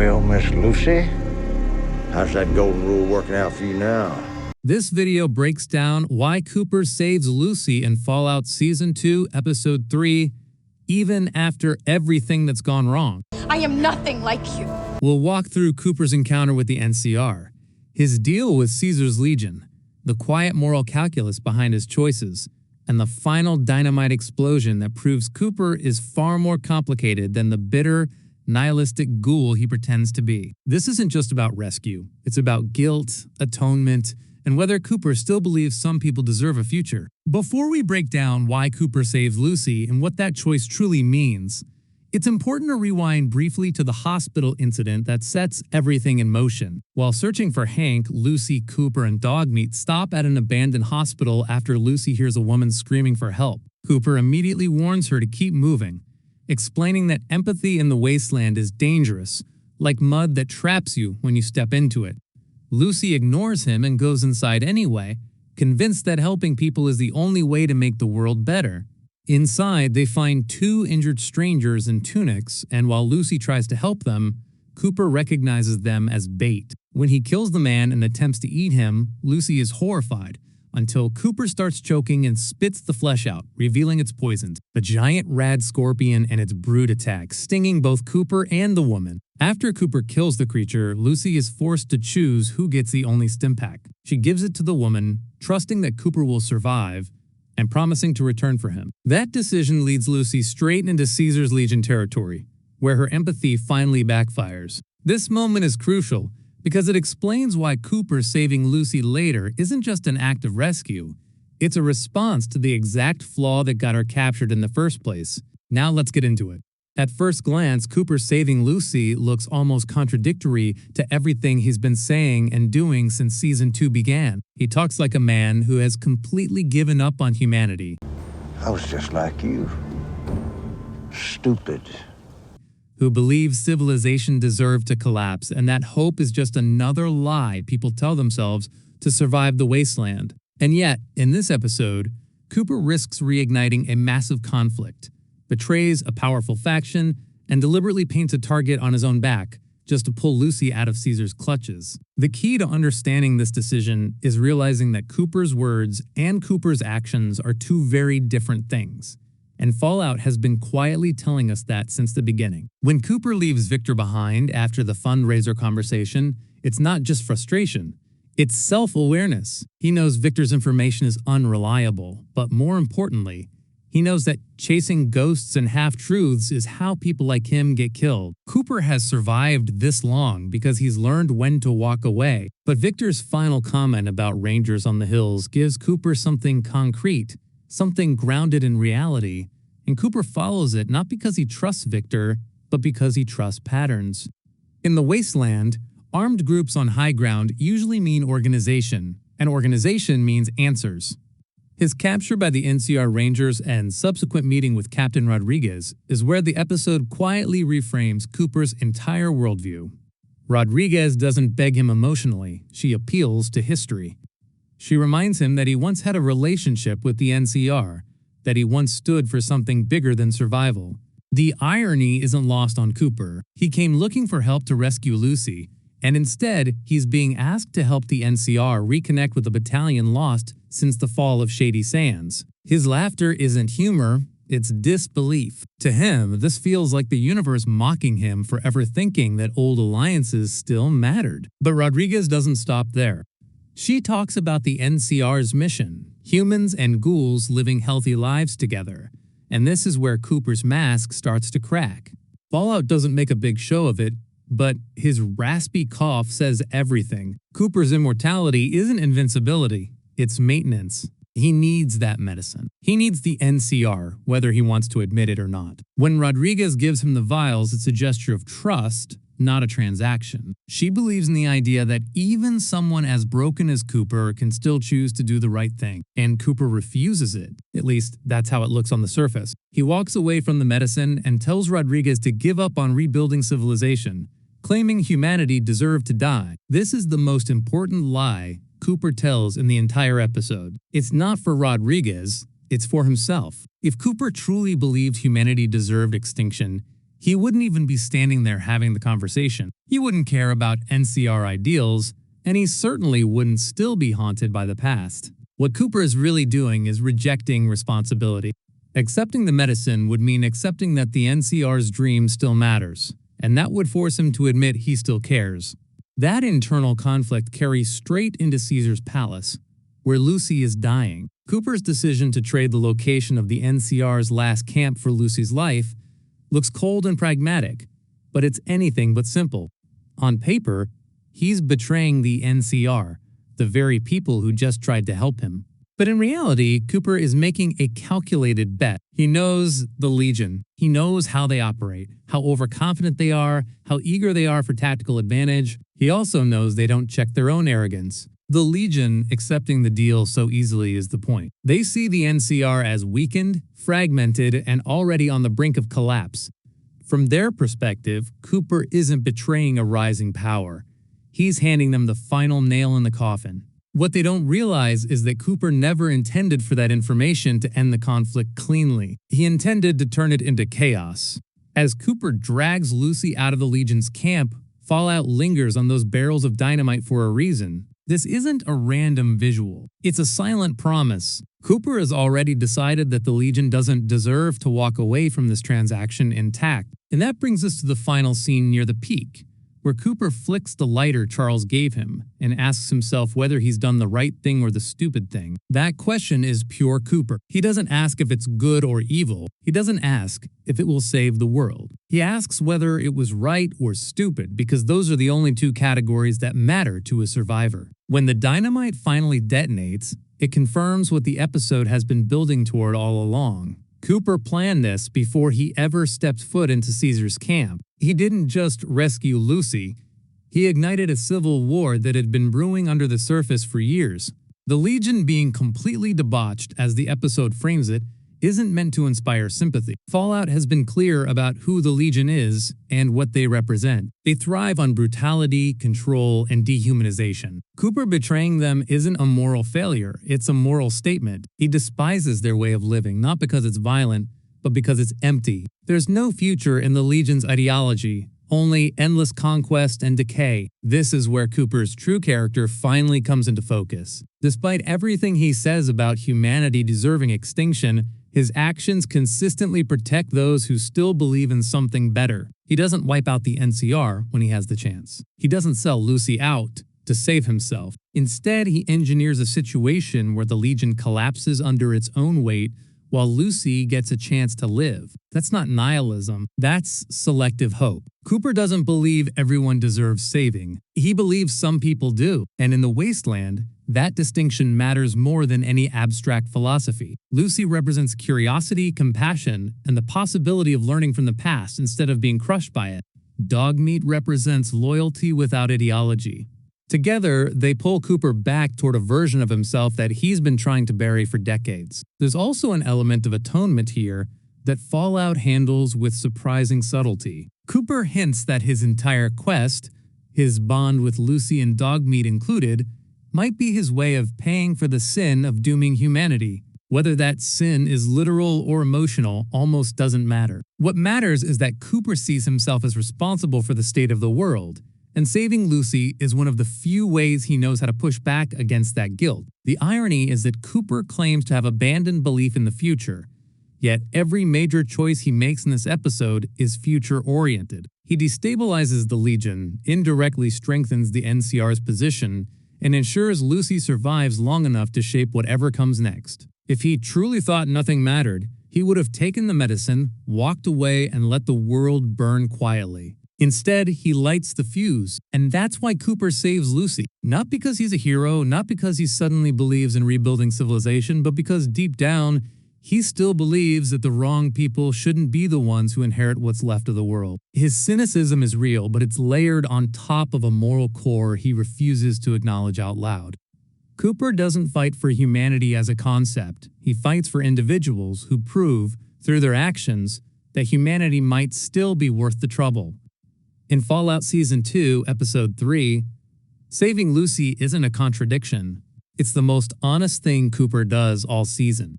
Well, Miss Lucy, how's that golden rule working out for you now? This video breaks down why Cooper saves Lucy in Fallout Season 2, Episode 3, even after everything that's gone wrong. I am nothing like you. We'll walk through Cooper's encounter with the NCR, his deal with Caesar's Legion, the quiet moral calculus behind his choices, and the final dynamite explosion that proves Cooper is far more complicated than the bitter, nihilistic ghoul he pretends to be. This isn't just about rescue. It's about guilt, atonement, and whether Cooper still believes some people deserve a future. Before we break down why Cooper saves Lucy and what that choice truly means, it's important to rewind briefly to the hospital incident that sets everything in motion. While searching for Hank, Lucy, Cooper, and Dogmeat stop at an abandoned hospital after Lucy hears a woman screaming for help. Cooper immediately warns her to keep moving, explaining that empathy in the wasteland is dangerous, like mud that traps you when you step into it. Lucy ignores him and goes inside anyway, convinced that helping people is the only way to make the world better. Inside, they find two injured strangers in tunics, and while Lucy tries to help them, Cooper recognizes them as bait. When he kills the man and attempts to eat him, Lucy is horrified, until Cooper starts choking and spits the flesh out, revealing it's poisoned. A giant rad scorpion and its brood attack, stinging both Cooper and the woman. After Cooper kills the creature, Lucy is forced to choose who gets the only stim pack. She gives it to the woman, trusting that Cooper will survive, and promising to return for him. That decision leads Lucy straight into Caesar's Legion territory, where her empathy finally backfires. This moment is crucial because it explains why Cooper saving Lucy later isn't just an act of rescue. It's a response to the exact flaw that got her captured in the first place. Now let's get into it. At first glance, Cooper saving Lucy looks almost contradictory to everything he's been saying and doing since Season 2 began. He talks like a man who has completely given up on humanity. I was just like you. Stupid. Who believes civilization deserved to collapse and that hope is just another lie people tell themselves to survive the wasteland. And yet, in this episode, Cooper risks reigniting a massive conflict, betrays a powerful faction, and deliberately paints a target on his own back just to pull Lucy out of Caesar's clutches. The key to understanding this decision is realizing that Cooper's words and Cooper's actions are two very different things. And Fallout has been quietly telling us that since the beginning. When Cooper leaves Victor behind after the fundraiser conversation, it's not just frustration, it's self-awareness. He knows Victor's information is unreliable, but more importantly, he knows that chasing ghosts and half-truths is how people like him get killed. Cooper has survived this long because he's learned when to walk away. But Victor's final comment about rangers on the hills gives Cooper something concrete, something grounded in reality, and Cooper follows it not because he trusts Victor, but because he trusts patterns. In the wasteland, armed groups on high ground usually mean organization, and organization means answers. His capture by the NCR Rangers and subsequent meeting with Captain Rodriguez is where the episode quietly reframes Cooper's entire worldview. Rodriguez doesn't beg him emotionally, she appeals to history. She reminds him that he once had a relationship with the NCR, that he once stood for something bigger than survival. The irony isn't lost on Cooper. He came looking for help to rescue Lucy, and instead, he's being asked to help the NCR reconnect with a battalion lost since the fall of Shady Sands. His laughter isn't humor, it's disbelief. To him, this feels like the universe mocking him for ever thinking that old alliances still mattered. But Rodriguez doesn't stop there. She talks about the NCR's mission, humans and ghouls living healthy lives together. And this is where Cooper's mask starts to crack. Fallout doesn't make a big show of it, but his raspy cough says everything. Cooper's immortality isn't invincibility, it's maintenance. He needs that medicine. He needs the NCR, whether he wants to admit it or not. When Rodriguez gives him the vials, it's a gesture of trust, not a transaction. She believes in the idea that even someone as broken as Cooper can still choose to do the right thing, and Cooper refuses it. At least, that's how it looks on the surface. He walks away from the medicine and tells Rodriguez to give up on rebuilding civilization, claiming humanity deserved to die. This is the most important lie Cooper tells in the entire episode. It's not for Rodriguez, it's for himself. If Cooper truly believed humanity deserved extinction, he wouldn't even be standing there having the conversation. He wouldn't care about NCR ideals, and he certainly wouldn't still be haunted by the past. What Cooper is really doing is rejecting responsibility. Accepting the medicine would mean accepting that the NCR's dream still matters, and that would force him to admit he still cares. That internal conflict carries straight into Caesar's palace, where Lucy is dying. Cooper's decision to trade the location of the NCR's last camp for Lucy's life looks cold and pragmatic, but it's anything but simple. On paper, he's betraying the NCR, the very people who just tried to help him. But in reality, Cooper is making a calculated bet. He knows the Legion. He knows how they operate, how overconfident they are, how eager they are for tactical advantage. He also knows they don't check their own arrogance. The Legion accepting the deal so easily is the point. They see the NCR as weakened, fragmented, and already on the brink of collapse. From their perspective, Cooper isn't betraying a rising power. He's handing them the final nail in the coffin. What they don't realize is that Cooper never intended for that information to end the conflict cleanly. He intended to turn it into chaos. As Cooper drags Lucy out of the Legion's camp, Fallout lingers on those barrels of dynamite for a reason. This isn't a random visual. It's a silent promise. Cooper has already decided that the Legion doesn't deserve to walk away from this transaction intact. And that brings us to the final scene near the peak, where Cooper flicks the lighter Charles gave him and asks himself whether he's done the right thing or the stupid thing. That question is pure Cooper. He doesn't ask if it's good or evil. He doesn't ask if it will save the world. He asks whether it was right or stupid, because those are the only two categories that matter to a survivor. When the dynamite finally detonates, it confirms what the episode has been building toward all along. Cooper planned this before he ever stepped foot into Caesar's camp. He didn't just rescue Lucy, he ignited a civil war that had been brewing under the surface for years. The Legion being completely debauched, as the episode frames it, isn't meant to inspire sympathy. Fallout has been clear about who the Legion is and what they represent. They thrive on brutality, control, and dehumanization. Cooper betraying them isn't a moral failure, it's a moral statement. He despises their way of living, not because it's violent, but because it's empty. There's no future in the Legion's ideology, only endless conquest and decay. This is where Cooper's true character finally comes into focus. Despite everything he says about humanity deserving extinction, his actions consistently protect those who still believe in something better. He doesn't wipe out the NCR when he has the chance. He doesn't sell Lucy out to save himself. Instead, he engineers a situation where the Legion collapses under its own weight while Lucy gets a chance to live. That's not nihilism, that's selective hope. Cooper doesn't believe everyone deserves saving. He believes some people do, and in the wasteland, that distinction matters more than any abstract philosophy. Lucy represents curiosity, compassion, and the possibility of learning from the past instead of being crushed by it. Dogmeat represents loyalty without ideology. Together, they pull Cooper back toward a version of himself that he's been trying to bury for decades. There's also an element of atonement here that Fallout handles with surprising subtlety. Cooper hints that his entire quest, his bond with Lucy and Dogmeat included, might be his way of paying for the sin of dooming humanity. Whether that sin is literal or emotional almost doesn't matter. What matters is that Cooper sees himself as responsible for the state of the world, and saving Lucy is one of the few ways he knows how to push back against that guilt. The irony is that Cooper claims to have abandoned belief in the future, yet every major choice he makes in this episode is future-oriented. He destabilizes the Legion, indirectly strengthens the NCR's position, and ensures Lucy survives long enough to shape whatever comes next. If he truly thought nothing mattered, he would have taken the medicine, walked away, and let the world burn quietly. Instead, he lights the fuse, and that's why Cooper saves Lucy. Not because he's a hero, not because he suddenly believes in rebuilding civilization, but because deep down, he still believes that the wrong people shouldn't be the ones who inherit what's left of the world. His cynicism is real, but it's layered on top of a moral core he refuses to acknowledge out loud. Cooper doesn't fight for humanity as a concept. He fights for individuals who prove, through their actions, that humanity might still be worth the trouble. In Fallout Season 2, Episode 3, saving Lucy isn't a contradiction. It's the most honest thing Cooper does all season.